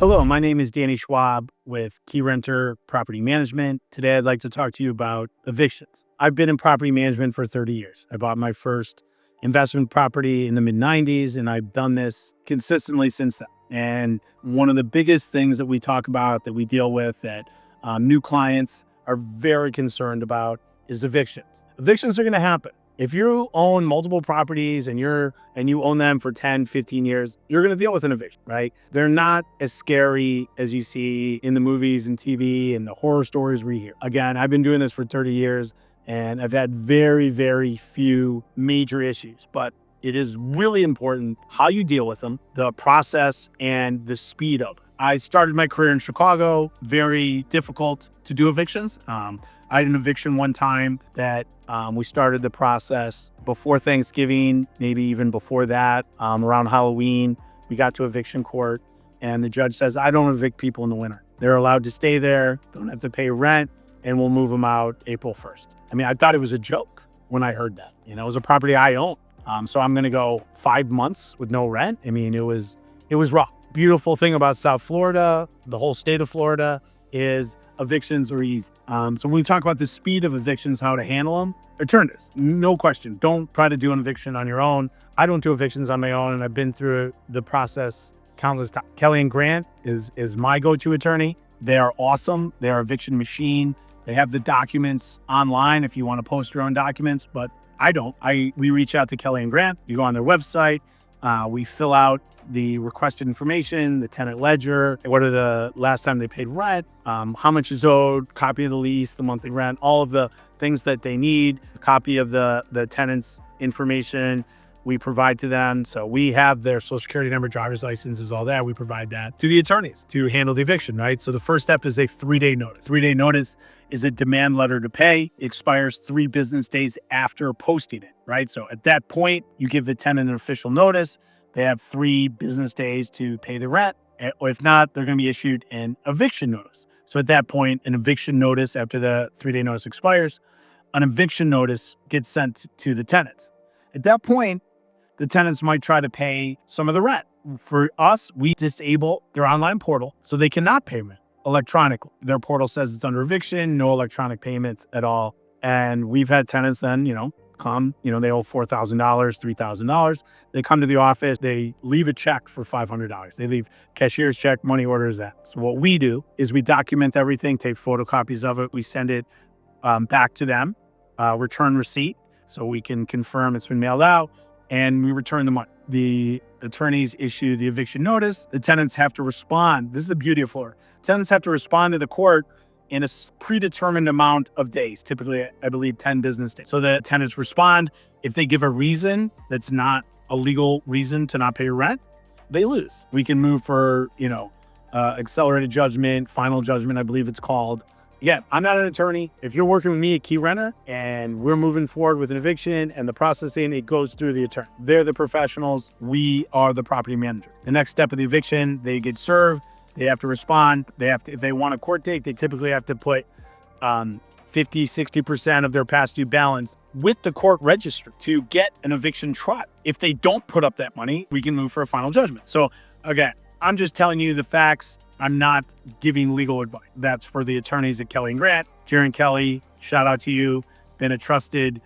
Hello, my name is Danny Schwab with Keyrenter Property Management. Today, I'd like to talk to you about evictions. I've been in property management for 30 years. I bought my first investment property in the mid-90s, and I've done this consistently since then. And one of the biggest things that we talk about, that we deal with, that new clients are very concerned about is evictions. Evictions are going to happen. If you own multiple properties and you own them for 10, 15 years, you're going to deal with an eviction, right? They're not as scary as you see in the movies and TV and the horror stories we hear. Again, I've been doing this for 30 years and I've had very, very few major issues, but it is really important how you deal with them, the process and the speed of it. I started my career in Chicago, very difficult to do evictions. I had an eviction one time that we started the process before Thanksgiving, maybe even before that, around Halloween. We got to eviction court and the judge says, I don't evict people in the winter. They're allowed to stay there, don't have to pay rent, and we'll move them out April 1st. I mean, I thought it was a joke when I heard that. You know, it was a property I own. So I'm going to go 5 months with no rent. I mean, it was rough. Beautiful thing about South Florida, the whole state of Florida, is evictions are easy. So when we talk about the speed of evictions, how to handle them, attorneys, no question. Don't try to do an eviction on your own. I don't do evictions on my own, and I've been through the process countless times. Kelly & Grant is my go-to attorney. They are awesome. They are eviction machine. They have the documents online if you want to post your own documents, but I don't. We reach out to Kelly & Grant. You go on their website. We fill out the requested information, the tenant ledger, what are the last time they paid rent, how much is owed, copy of the lease, the monthly rent, all of the things that they need, a copy of the tenant's information we provide to them. So we have their social security number, driver's licenses, all that. We provide that to the attorneys to handle the eviction, right? So the first step is a 3-day notice. 3-day notice is a demand letter to pay. It expires 3 business days after posting it, right? So at that point, you give the tenant an official notice. They have 3 business days to pay the rent, or if not, they're going to be issued an eviction notice. So at that point, an eviction notice, after the 3-day notice expires, an eviction notice gets sent to the tenants. At that point, the tenants might try to pay some of the rent. For us, we disable their online portal so they cannot pay rent electronically. Their portal says it's under eviction, no electronic payments at all. And we've had tenants then, come, they owe $4,000, $3,000. They come to the office, they leave a check for $500. They leave cashier's check, money orders that. So what we do is we document everything, take photocopies of it. We send it back to them, return receipt, so we can confirm it's been mailed out, and we return the money. The attorneys issue the eviction notice. The tenants have to respond. This is the beauty of Florida. Tenants have to respond to the court in a predetermined amount of days, typically, I believe, 10 business days. So the tenants respond. If they give a reason that's not a legal reason to not pay rent, they lose. We can move for, accelerated judgment, final judgment, I believe it's called. Again, I'm not an attorney. If you're working with me at Keyrenter and we're moving forward with an eviction and the processing, it goes through the attorney. They're the professionals. We are the property manager. The next step of the eviction, they get served. They have to respond. If they want a court date, they typically have to put 50, 60% of their past due balance with the court register to get an eviction trial. If they don't put up that money, we can move for a final judgment. So again, I'm just telling you the facts. I'm not giving legal advice. That's for the attorneys at Kelly & Grant. Karen Kelly, shout out to you. Been a trusted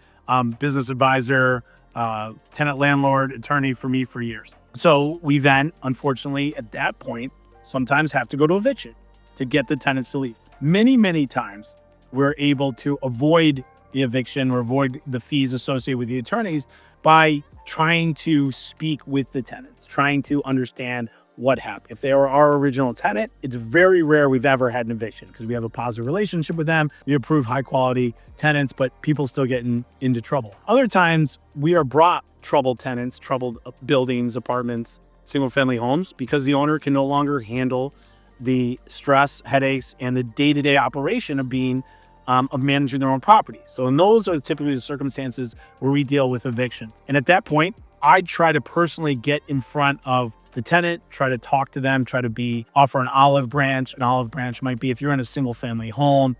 business advisor, tenant landlord attorney for me for years. So we then, unfortunately, at that point, sometimes have to go to eviction to get the tenants to leave. Many, many times, we're able to avoid the eviction or avoid the fees associated with the attorneys by trying to speak with the tenants, trying to understand what happened. If they are our original tenant, it's very rare we've ever had an eviction because we have a positive relationship with them. We approve high quality tenants, but people still get into trouble. Other times we are brought troubled tenants, troubled buildings, apartments, single family homes, because the owner can no longer handle the stress, headaches, and the day-to-day operation of being of managing their own property. So and those are typically the circumstances where we deal with evictions. And at that point, I try to personally get in front of the tenant, try to talk to them, offer an olive branch. An olive branch might be if you're in a single family home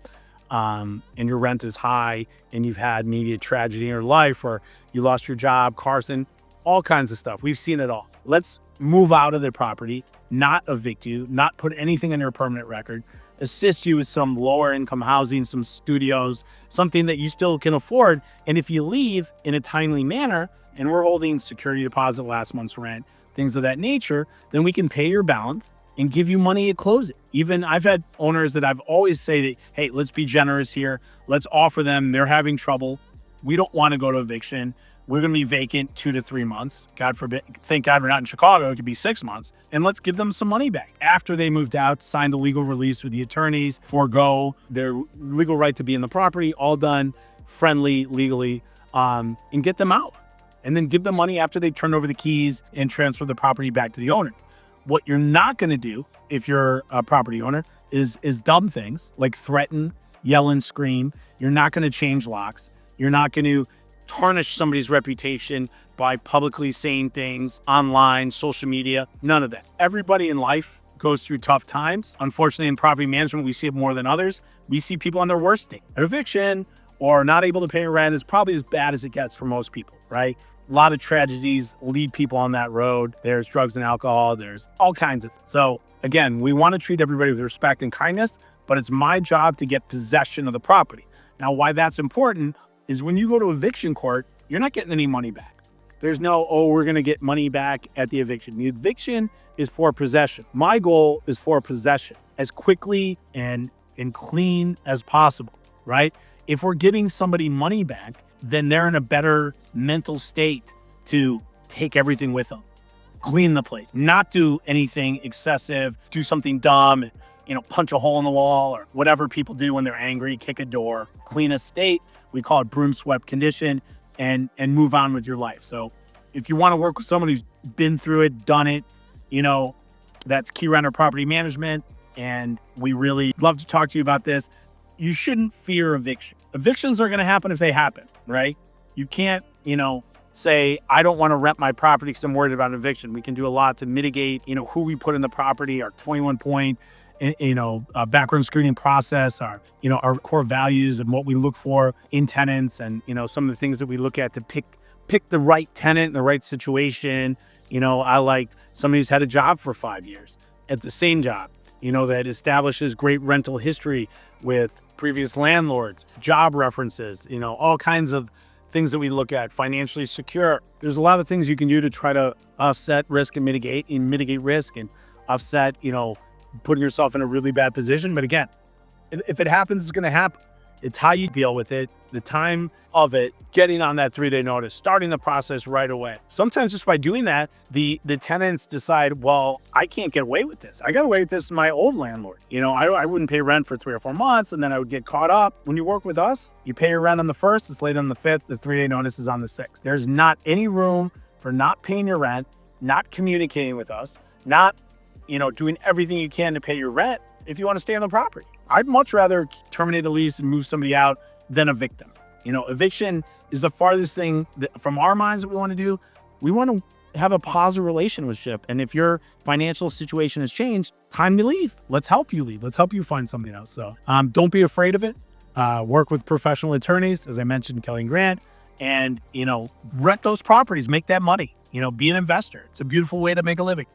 and your rent is high and you've had maybe a tragedy in your life or you lost your job, Carson, all kinds of stuff. We've seen it all. Let's move out of the property not evict you, not put anything on your permanent record, assist you with some lower income housing, some studios, something that you still can afford. And if you leave in a timely manner, and we're holding security deposit, last month's rent, things of that nature, then we can pay your balance and give you money at closing. Even I've had owners that I've always say that, hey, let's be generous here. Let's offer them, they're having trouble. We don't want to go to eviction. We're going to be vacant 2 to 3 months. God forbid, thank God we're not in Chicago. It could be 6 months. And let's give them some money back. After they moved out, signed the legal release with the attorneys, forego their legal right to be in the property, all done friendly, legally, and get them out. And then give them money after they turn over the keys and transfer the property back to the owner. What you're not going to do if you're a property owner is dumb things like threaten, yell, and scream. You're not going to change locks. You're not going to tarnish somebody's reputation by publicly saying things online, social media, none of that. Everybody in life goes through tough times. Unfortunately, in property management, we see it more than others. We see people on their worst day. An eviction or not able to pay rent is probably as bad as it gets for most people, right? A lot of tragedies lead people on that road. There's drugs and alcohol. There's all kinds of things. So again, we want to treat everybody with respect and kindness, but it's my job to get possession of the property. Now, why that's important is when you go to eviction court, you're not getting any money back. There's no, oh, we're going to get money back at the eviction. The eviction is for possession. My goal is for possession as quickly and clean as possible, right? If we're giving somebody money back, then they're in a better mental state to take everything with them, clean the place, not do anything excessive, do something dumb, punch a hole in the wall or whatever people do when they're angry, kick a door, clean a state. We call it broom swept condition, and move on with your life. So if you want to work with someone who's been through it, done it, that's Keyrenter Property Management. And we really love to talk to you about this. You shouldn't fear eviction. Evictions are going to happen if they happen, right? You can't, say, I don't want to rent my property because I'm worried about an eviction. We can do a lot to mitigate, who we put in the property, our 21-point, background screening process, our core values and what we look for in tenants, and, some of the things that we look at to pick the right tenant in the right situation. I like somebody who's had a job for 5 years at the same job, that establishes great rental history with previous landlords, job references, all kinds of things that we look at, financially secure. There's a lot of things you can do to try to offset risk and mitigate risk and offset, putting yourself in a really bad position. But again, if it happens, it's going to happen. It's how you deal with it, the time of it, getting on that 3-day notice, starting the process right away. Sometimes just by doing that, the tenants decide, well, I can't get away with this. I got away with this with my old landlord. I wouldn't pay rent for 3 or 4 months, and then I would get caught up. When you work with us, you pay your rent on the 1st, it's late on the 5th, the 3-day notice is on the 6th. There's not any room for not paying your rent, not communicating with us, not doing everything you can to pay your rent if you want to stay on the property. I'd much rather terminate a lease and move somebody out than evict them. Eviction is the farthest thing from our minds that we want to do. We want to have a positive relationship. And if your financial situation has changed, time to leave. Let's help you leave. Let's help you find something else. So don't be afraid of it. Work with professional attorneys, as I mentioned, Kelly and Grant, and, rent those properties, make that money, be an investor. It's a beautiful way to make a living.